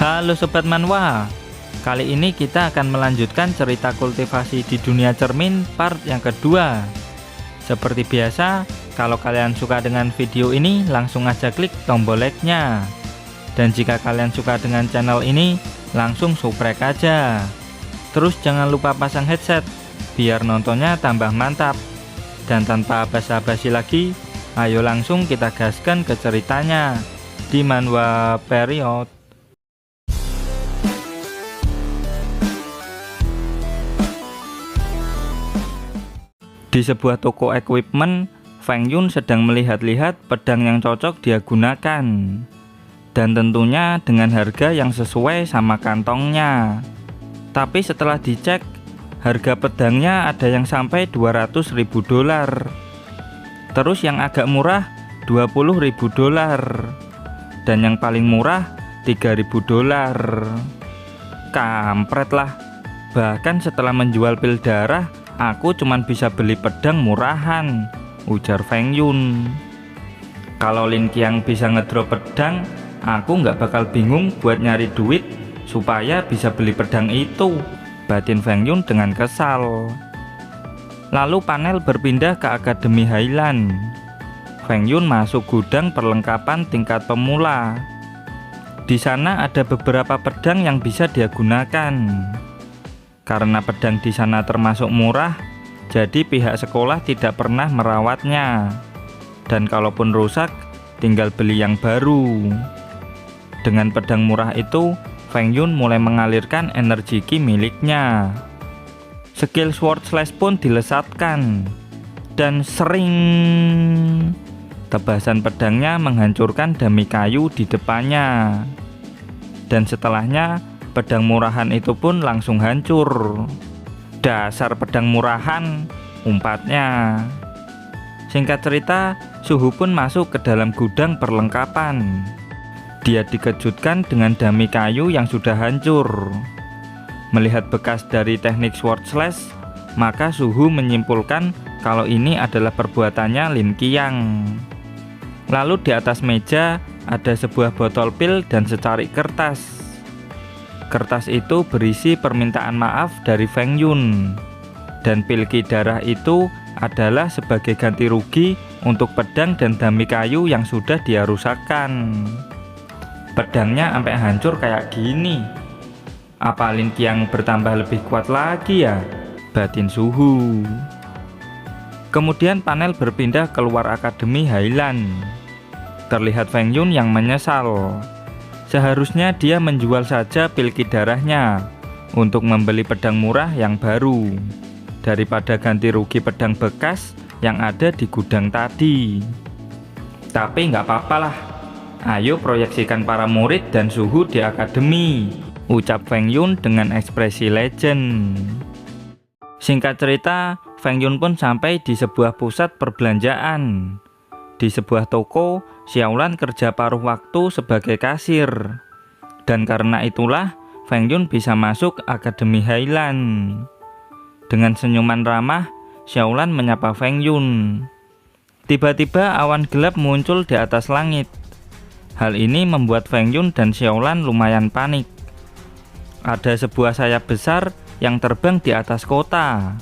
Halo Sobat Manhwa, kali ini kita akan melanjutkan cerita kultivasi di dunia cermin part yang kedua. Seperti biasa, kalau kalian suka dengan video ini, langsung aja klik tombol like-nya. Dan jika kalian suka dengan channel ini, langsung subscribe aja. Terus jangan lupa pasang headset, biar nontonnya tambah mantap. Dan tanpa basa-basi lagi, ayo langsung kita gaskan ke ceritanya di Manhwa Period. Di sebuah toko equipment, Feng Yun sedang melihat-lihat pedang yang cocok dia gunakan. Dan tentunya dengan harga yang sesuai sama kantongnya. Tapi setelah dicek, harga pedangnya ada yang sampai $200.000. Terus yang agak murah $20.000. Dan yang paling murah $3.000. Kampret lah. Bahkan setelah menjual pil darah, aku cuman bisa beli pedang murahan, ujar Feng Yun. Kalau Lin Qiang bisa ngedrop pedang, aku nggak bakal bingung buat nyari duit supaya bisa beli pedang itu, batin Feng Yun dengan kesal. Lalu panel berpindah ke Akademi Highland. Feng Yun masuk gudang perlengkapan tingkat pemula. Di sana ada beberapa pedang yang bisa dia gunakan. Karena pedang di sana termasuk murah, jadi pihak sekolah tidak pernah merawatnya. Dan kalaupun rusak, tinggal beli yang baru. Dengan pedang murah itu, Feng Yun mulai mengalirkan energi ki miliknya. Skill sword slash pun dilesatkan. Dan sering tebasan pedangnya menghancurkan dami kayu di depannya. Dan setelahnya, pedang murahan itu pun langsung hancur. Dasar pedang murahan, umpatnya. Singkat cerita, Suhu pun masuk ke dalam gudang perlengkapan. Dia dikejutkan dengan dami kayu yang sudah hancur. Melihat bekas dari teknik sword slash, maka Suhu menyimpulkan kalau ini adalah perbuatannya Lin Qiang. Lalu di atas meja ada sebuah botol pil dan secarik kertas. Kertas itu berisi permintaan maaf dari Feng Yun. Dan pil ki darah itu adalah sebagai ganti rugi untuk pedang dan dami kayu yang sudah dia rusakkan. Pedangnya sampai hancur kayak gini. Apa Lin Qiang bertambah lebih kuat lagi ya? Batin Suhu. Kemudian panel berpindah keluar Akademi Highland. Terlihat Feng Yun yang menyesal. Seharusnya dia menjual saja pil ki darahnya untuk membeli pedang murah yang baru, daripada ganti rugi pedang bekas yang ada di gudang tadi. Tapi nggak apa-apalah, ayo proyeksikan para murid dan Suhu di akademi, ucap Feng Yun dengan ekspresi legend. Singkat cerita, Feng Yun pun sampai di sebuah pusat perbelanjaan. Di sebuah toko, Xiaolan kerja paruh waktu sebagai kasir. Dan karena itulah, Feng Yun bisa masuk Akademi Highland. Dengan senyuman ramah, Xiaolan menyapa Feng Yun. Tiba-tiba awan gelap muncul di atas langit. Hal ini membuat Feng Yun dan Xiaolan lumayan panik. Ada sebuah sayap besar yang terbang di atas kota.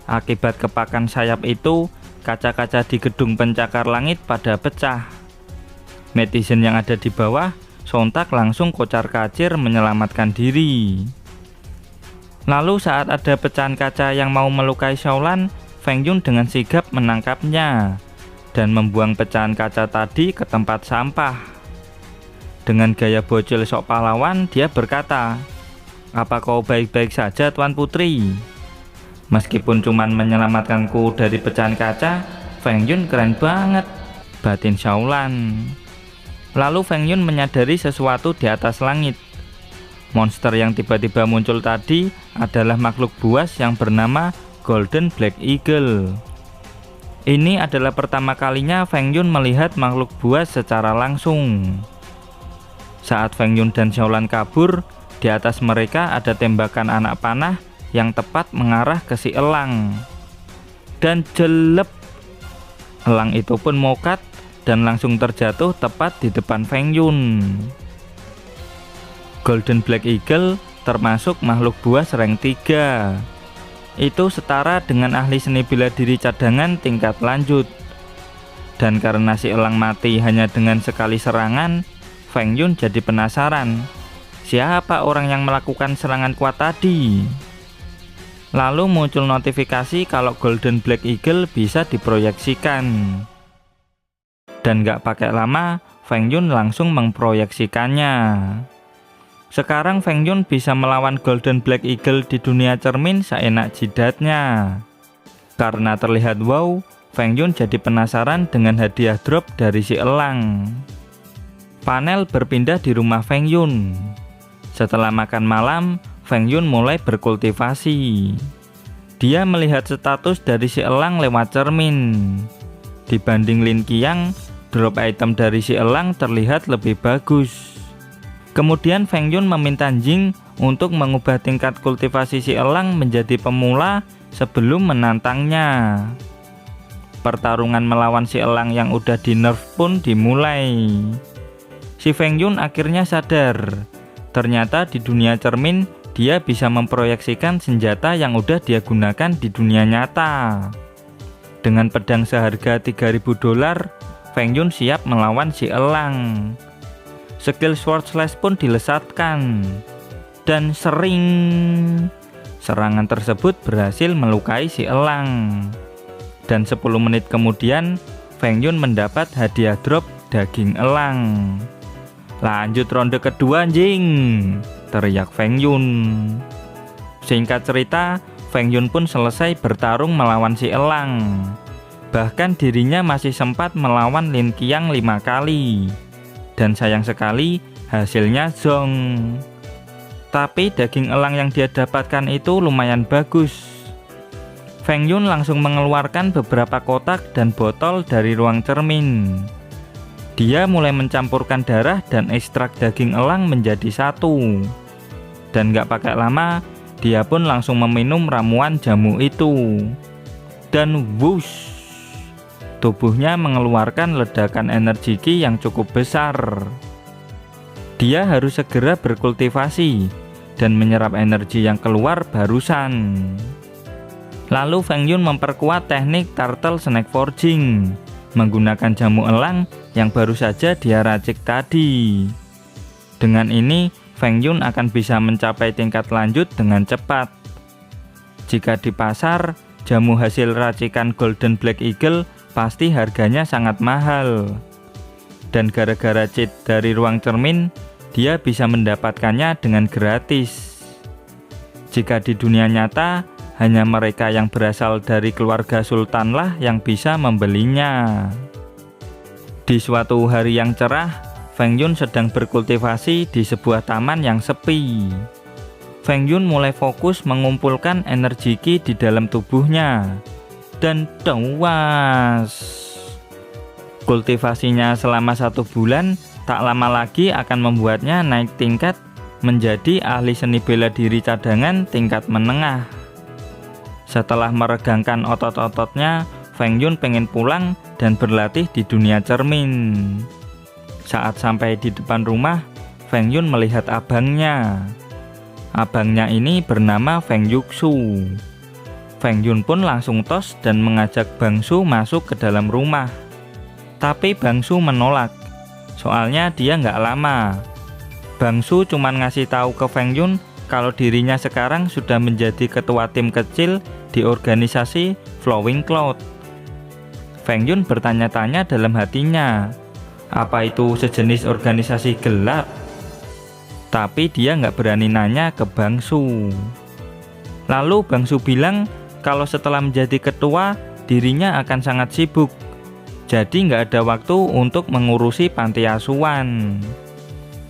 Akibat kepakan sayap itu, kaca-kaca di gedung pencakar langit pada pecah. Netizen yang ada di bawah sontak langsung kocar-kacir menyelamatkan diri. Lalu saat ada pecahan kaca yang mau melukai Xiaolan, Feng Yun dengan sigap menangkapnya dan membuang pecahan kaca tadi ke tempat sampah. Dengan gaya bocil sok pahlawan, dia berkata, "Apa kau baik-baik saja, Tuan Putri?" Meskipun cuman menyelamatkanku dari pecahan kaca, Feng Yun keren banget, batin Xiaolan. Lalu Feng Yun menyadari sesuatu di atas langit. Monster yang tiba-tiba muncul tadi adalah makhluk buas yang bernama Golden Black Eagle. Ini adalah pertama kalinya Feng Yun melihat makhluk buas secara langsung. Saat Feng Yun dan Xiaolan kabur, di atas mereka ada tembakan anak panah yang tepat mengarah ke si elang. Dan jelep, elang itu pun mokat dan langsung terjatuh tepat di depan Feng Yun. Golden Black Eagle termasuk makhluk buas rank 3. Itu setara dengan ahli seni bela diri cadangan tingkat lanjut. Dan karena si elang mati hanya dengan sekali serangan, Feng Yun jadi penasaran, siapa orang yang melakukan serangan kuat tadi? Lalu muncul notifikasi kalau Golden Black Eagle bisa diproyeksikan. Dan gak pakai lama, Feng Yun langsung memproyeksikannya. Sekarang Feng Yun bisa melawan Golden Black Eagle di dunia cermin seenak jidatnya. Karena terlihat wow, Feng Yun jadi penasaran dengan hadiah drop dari si elang. Panel berpindah di rumah Feng Yun. Setelah makan malam, Feng Yun mulai berkultivasi. Dia melihat status dari si elang lewat cermin. Dibanding Lin Qiang, drop item dari si elang terlihat lebih bagus. Kemudian Feng Yun meminta Jing untuk mengubah tingkat kultivasi si elang menjadi pemula sebelum menantangnya. Pertarungan melawan si elang yang udah di nerf pun dimulai. Si Feng Yun akhirnya sadar, ternyata di dunia cermin dia bisa memproyeksikan senjata yang udah dia gunakan di dunia nyata. Dengan pedang seharga $3.000, Feng Yun siap melawan si elang. Skill Sword Slash pun dilesatkan. Dan serangan tersebut berhasil melukai si elang. Dan 10 menit kemudian, Feng Yun mendapat hadiah drop daging elang. Lanjut ronde kedua Jing, teriak Feng Yun. Singkat cerita, Feng Yun pun selesai bertarung melawan si elang. Bahkan dirinya masih sempat melawan Lin Qiang 5 kali. Dan sayang sekali hasilnya zong. Tapi daging elang yang dia dapatkan itu lumayan bagus. Feng Yun langsung mengeluarkan beberapa kotak dan botol dari ruang cermin. Dia mulai mencampurkan darah dan ekstrak daging elang menjadi satu. Dan gak pakai lama, dia pun langsung meminum ramuan jamu itu. Dan wush, tubuhnya mengeluarkan ledakan energi Qi yang cukup besar. Dia harus segera berkultivasi dan menyerap energi yang keluar barusan. Lalu Feng Yun memperkuat teknik Turtle Snake Forging menggunakan jamu elang yang baru saja dia racik tadi. Dengan ini, Feng Yun akan bisa mencapai tingkat lanjut dengan cepat. Jika di pasar, jamu hasil racikan Golden Black Eagle pasti harganya sangat mahal. Dan gara-gara cheat dari ruang cermin, dia bisa mendapatkannya dengan gratis. Jika di dunia nyata, hanya mereka yang berasal dari keluarga sultanlah yang bisa membelinya. Di suatu hari yang cerah, Feng Yun sedang berkultivasi di sebuah taman yang sepi. Feng Yun mulai fokus mengumpulkan energi Qi di dalam tubuhnya. Dan tewas. Kultivasinya selama 1 bulan tak lama lagi akan membuatnya naik tingkat menjadi ahli seni bela diri cadangan tingkat menengah. Setelah meregangkan otot-ototnya, Feng Yun pengen pulang dan berlatih di dunia cermin. Saat sampai di depan rumah, Feng Yun melihat abangnya. Abangnya ini bernama Feng Yuxu. Feng Yun pun langsung tos dan mengajak Bang Su masuk ke dalam rumah. Tapi Bang Su menolak, soalnya dia nggak lama. Bang Su cuma ngasih tahu ke Feng Yun kalau dirinya sekarang sudah menjadi ketua tim kecil di organisasi Flowing Cloud. Feng Yun bertanya-tanya dalam hatinya, apa itu sejenis organisasi gelap? Tapi dia nggak berani nanya ke Bang Su. Lalu Bang Su bilang kalau setelah menjadi ketua, dirinya akan sangat sibuk. Jadi nggak ada waktu untuk mengurusi panti asuhan.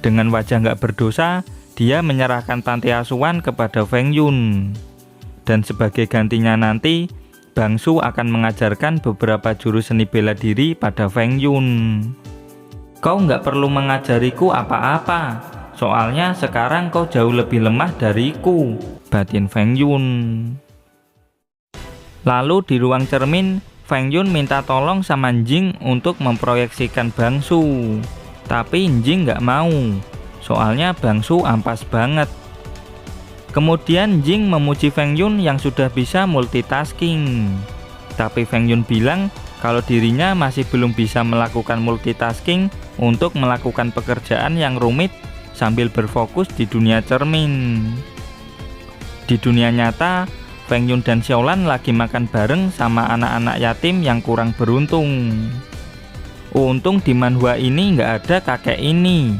Dengan wajah nggak berdosa, dia menyerahkan panti asuhan kepada Feng Yun. Dan sebagai gantinya nanti, Bang Su akan mengajarkan beberapa jurus seni bela diri pada Feng Yun. Kau nggak perlu mengajariku apa-apa, soalnya sekarang kau jauh lebih lemah dariku, batin Feng Yun. Lalu di ruang cermin, Feng Yun minta tolong sama Jing untuk memproyeksikan Bang Su. Tapi Jing nggak mau. soalnya Bangsu ampas banget. Kemudian Jing memuji Feng Yun yang sudah bisa multitasking. Tapi Feng Yun bilang kalau dirinya masih belum bisa melakukan multitasking untuk melakukan pekerjaan yang rumit sambil berfokus di dunia cermin. Di dunia nyata, Feng Yun dan Xiaolan lagi makan bareng sama anak-anak yatim yang kurang beruntung. Untung di manhwa ini nggak ada kakek ini.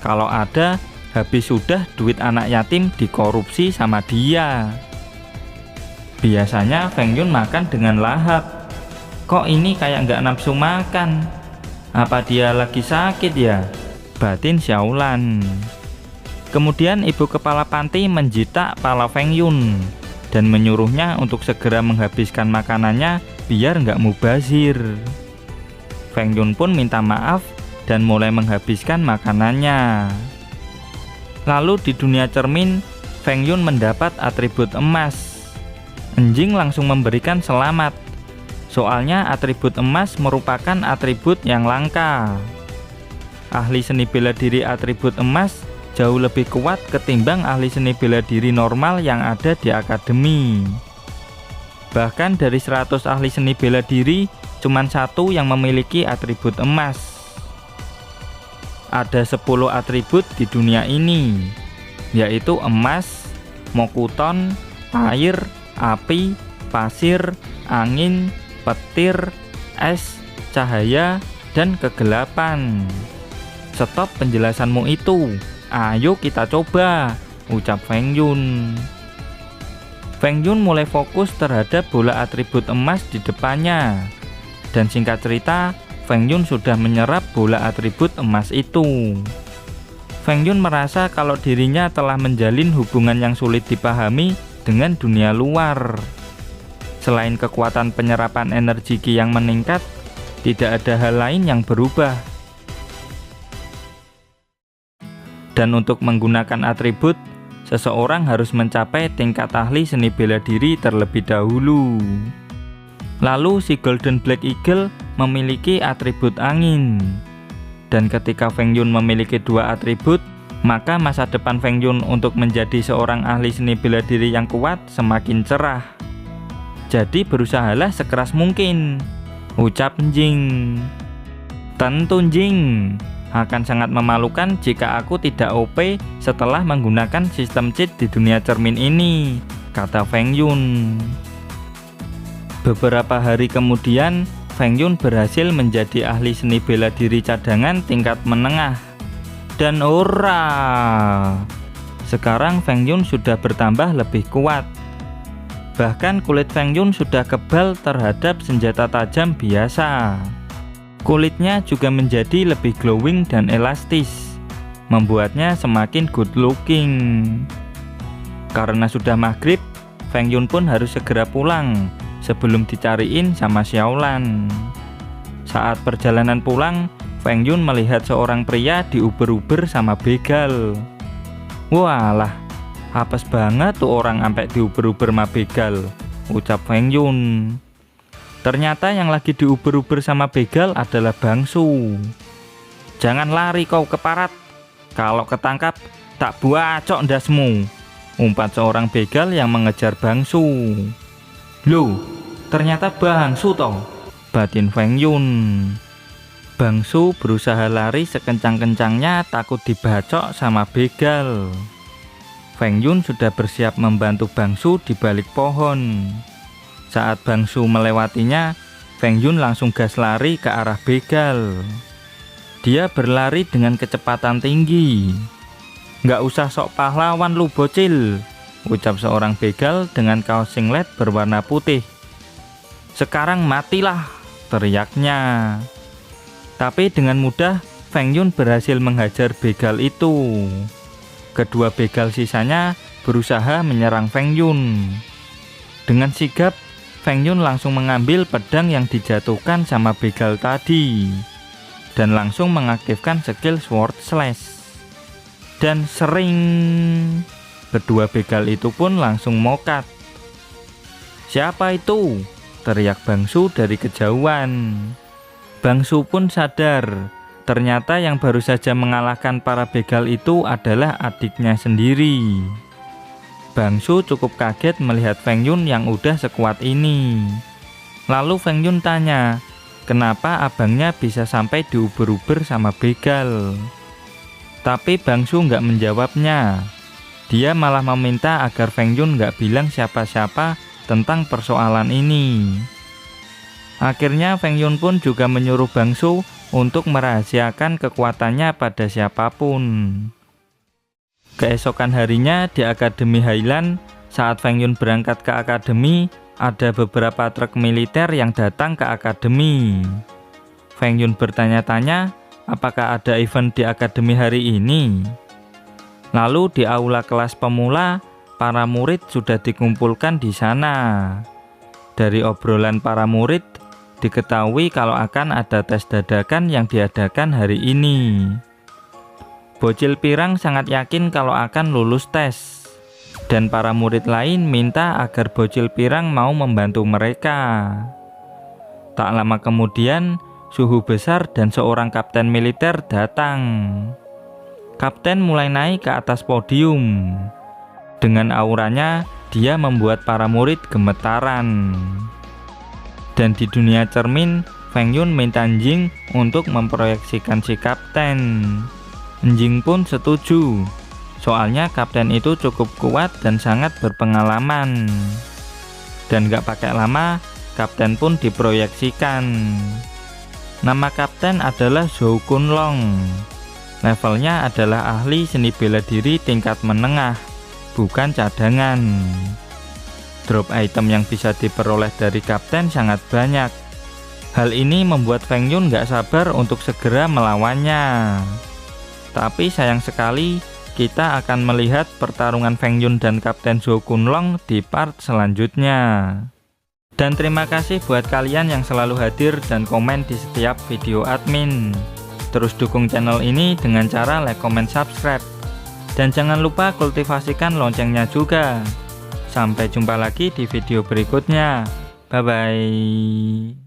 Kalau ada, habis sudah duit anak yatim dikorupsi sama dia. Biasanya Feng Yun makan dengan lahap. Kok ini kayak nggak nafsu makan? Apa dia lagi sakit ya? Batin Xiaolan. Kemudian ibu kepala panti menjitak pala Feng Yun dan menyuruhnya untuk segera menghabiskan makanannya biar nggak mubazir. Feng Yun pun minta maaf dan mulai menghabiskan makanannya. Lalu di dunia cermin, Feng Yun mendapat atribut emas. Enjing langsung memberikan selamat. Soalnya atribut emas merupakan atribut yang langka. Ahli seni bela diri atribut emas jauh lebih kuat ketimbang ahli seni bela diri normal yang ada di akademi. Bahkan dari 100 ahli seni bela diri, cuma 1 yang memiliki atribut emas. Ada 10 atribut di dunia ini, yaitu emas, mokuton, air, api, pasir, angin, petir, es, cahaya, dan kegelapan. Stop penjelasanmu itu, ayo kita coba, ucap Feng Yun. Feng Yun mulai fokus terhadap bola atribut emas di depannya. Dan singkat cerita, Feng Yun sudah menyerap bola atribut emas itu. Feng Yun merasa kalau dirinya telah menjalin hubungan yang sulit dipahami dengan dunia luar. Selain kekuatan penyerapan energi Qi yang meningkat, tidak ada hal lain yang berubah. Dan untuk menggunakan atribut, seseorang harus mencapai tingkat ahli seni bela diri terlebih dahulu. Lalu si Golden Black Eagle memiliki atribut angin. Dan ketika Feng Yun memiliki 2 atribut, maka masa depan Feng Yun untuk menjadi seorang ahli seni bela diri yang kuat semakin cerah. Jadi berusahalah sekeras mungkin, ucap Jing. Tentu Jing, akan sangat memalukan jika aku tidak OP setelah menggunakan sistem cheat di dunia cermin ini, kata Feng Yun. Beberapa hari kemudian, Feng Yun berhasil menjadi ahli seni bela diri cadangan tingkat menengah. Dan hurra! Sekarang Feng Yun sudah bertambah lebih kuat. Bahkan kulit Feng Yun sudah kebal terhadap senjata tajam biasa. Kulitnya juga menjadi lebih glowing dan elastis, membuatnya semakin good looking. Karena sudah maghrib, Feng Yun pun harus segera pulang sebelum dicariin sama Xiaolan. Saat perjalanan pulang, Feng Yun melihat seorang pria diuber-uber sama begal. Walah, apes banget tuh orang sampai diuber-uber sama begal, ucap Feng Yun. Ternyata yang lagi diuber-uber sama begal adalah Bangsu. Jangan lari kau keparat, kalau ketangkap tak buacok ndasmu, umpat seorang begal yang mengejar Bangsu. Loh, ternyata Bangsu toh, batin Feng Yun. Bangsu berusaha lari sekencang-kencangnya takut dibacok sama begal. Feng Yun sudah bersiap membantu Bangsu di balik pohon. Saat Bangsu melewatinya, Feng Yun langsung gas lari ke arah begal. Dia berlari dengan kecepatan tinggi. Nggak usah sok pahlawan lu bocil, ucap seorang begal dengan kaos singlet berwarna putih. Sekarang matilah, teriaknya. Tapi dengan mudah Feng Yun berhasil menghajar begal itu. Kedua begal sisanya berusaha menyerang Feng Yun. Dengan sigap, Feng Yun langsung mengambil pedang yang dijatuhkan sama begal tadi dan langsung mengaktifkan skill Sword Slash. Dan sering, kedua begal itu pun langsung mokat. Siapa itu? Teriak Bangsu dari kejauhan. Bangsu pun sadar Ternyata yang baru saja mengalahkan para begal itu adalah adiknya sendiri. Bangsu cukup kaget melihat Feng Yun yang udah sekuat ini. Lalu Feng Yun tanya, kenapa abangnya bisa sampai diuber-uber sama begal? Tapi Bangsu nggak menjawabnya. Dia malah meminta agar Feng Yun nggak bilang siapa-siapa tentang persoalan ini. Akhirnya Feng Yun pun juga menyuruh Bangsu untuk merahasiakan kekuatannya pada siapapun. Keesokan harinya di Akademi Highland, saat Feng Yun berangkat ke akademi, ada beberapa truk militer yang datang ke akademi. Feng Yun bertanya-tanya, apakah ada event di akademi hari ini? Lalu di aula kelas pemula, para murid sudah dikumpulkan di sana. Dari obrolan para murid, diketahui kalau akan ada tes dadakan yang diadakan hari ini. Bocil pirang sangat yakin kalau akan lulus tes, dan para murid lain minta agar bocil pirang mau membantu mereka. Tak lama kemudian, suhu besar dan seorang kapten militer datang. Kapten mulai naik ke atas podium. Dengan auranya, dia membuat para murid gemetaran. Dan di dunia cermin, Feng Yun minta Njing untuk memproyeksikan si kapten. Njing pun setuju, soalnya kapten itu cukup kuat dan sangat berpengalaman. Dan gak pakai lama, kapten pun diproyeksikan. Nama kapten adalah Zhou Kunlong. Levelnya adalah ahli seni bela diri tingkat menengah, bukan cadangan. Drop item yang bisa diperoleh dari kapten sangat banyak. Hal ini membuat Feng Yun gak sabar untuk segera melawannya. Tapi sayang sekali, kita akan melihat pertarungan Feng Yun dan Kapten Zhou Kunlong di part selanjutnya. Dan terima kasih buat kalian yang selalu hadir dan komen di setiap video admin. Terus dukung channel ini dengan cara like, comment, subscribe. Dan jangan lupa kultivasikan loncengnya juga. Sampai jumpa lagi di video berikutnya. Bye-bye.